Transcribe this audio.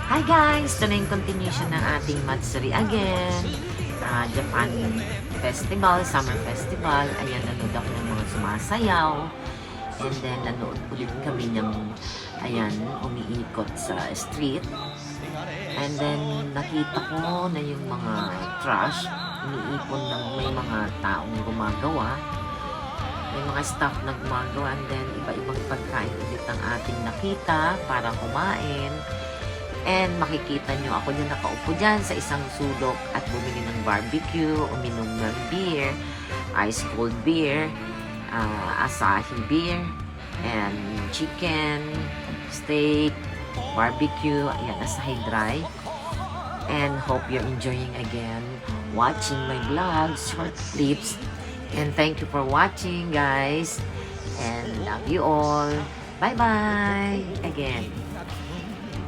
Hi guys! Ito na yung continuation ng ating Matsuri again. Japan Festival, Summer Festival. Ayan, nanood ako ng mga sumasayaw. And then, nanood ulit kami ng, ayan, umiikot sa street. And then, nakita ko na yung mga trash, iniipon ng may mga taong gumagawa. May mga staff na gumagawa. And then, iba-ibang pagkain ulit ang ating nakita para kumain. And makikita nyo, ako yung nakaupo dyan sa isang sulok at bumili ng barbecue, uminom ng beer, ice cold beer, Asahi beer, and chicken, steak, barbecue, ayan, Asahi dry. And hope you're enjoying again watching my vlogs, short clips. And thank you for watching, guys. And love you all. Bye-bye again.